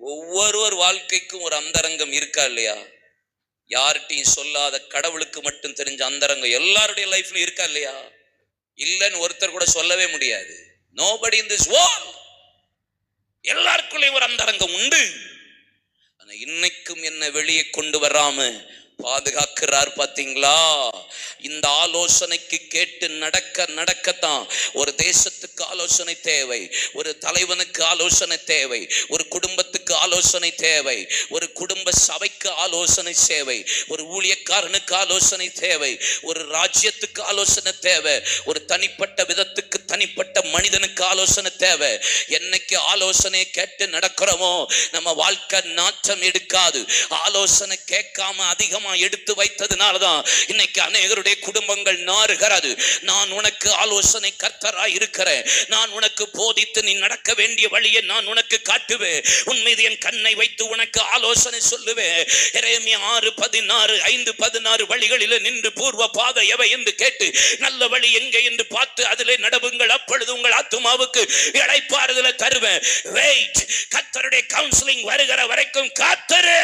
ஒவ்வொருவர் வாழ்க்கைக்கும் ஒரு அந்தரங்கம் இருக்கா இல்லையா? யார்கிட்டையும் சொல்லாத கடவுளுக்கு மட்டும் தெரிஞ்ச அந்தரங்கம் எல்லாருடைய லைஃப்லயும் இருக்கா இல்லையா? இல்லைன்னு ஒருத்தர் கூட சொல்லவே முடியாது. Nobody in this world. எல்லாருக்குள்ளேயும் ஒரு அந்தரங்கம் உண்டு. ஆனா இன்னைக்கும் என்ன வெளியே கொண்டு வராம பாதுகாக்கிறார் பாத்தீங்களா? இந்த ஆலோசனைக்கு கேட்டு நடக்கத்தான் ஒரு தேசத்துக்கு ஆலோசனை தேவை, ஒரு தலைவனுக்கு ஆலோசனை தேவை, ஒரு குடும்பத்துக்கு ஆலோசனை தேவை, ஒரு குடும்ப சபைக்கு ஆலோசனை தேவை, ஒரு ஊழியக்காரனுக்கு ஆலோசனை தேவை, ஒரு ராஜ்யத்துக்கு ஆலோசனை தேவை, ஒரு தனிப்பட்ட விதத்துக்கு தனிப்பட்ட மனிதனுக்கு ஆலோசனை தேவை. என்னைக்கு ஆலோசனை கேட்டு நடக்கிறோமோ நம்ம வாழ்க்கை நாற்றம் எடுக்காது. ஆலோசனை கேட்காம அதிகமா எடுத்து வைத்ததுனாலதான் இன்னைக்கு அநேகருடைய குடும்பங்கள் நாறுகிறது. நான் உனக்கு ஆலோசனை கர்த்தராய் இருக்கிறேன். நான் உனக்கு போதித்து நீ நடக்க வேண்டிய வழியை நான் உனக்கு காட்டுவேன். உன் மீது என் கண்ணை வைத்து உனக்கு ஆலோசனை சொல்லுவேன். எரேமியா 6:16 வழிகளில் நின்று பூர்வ பாதை எவை என்று கேட்டு நல்ல வழி எங்கே என்று பார்த்து அதிலே நடவுங்கள், அப்பொழுது உங்கள் ஆத்துமாவுக்கு இளைப்பாறுதலை தருவேன். வெயிட், கர்த்தருடைய கவுன்சிலிங் வருகிற வரைக்கும் காத்திரு.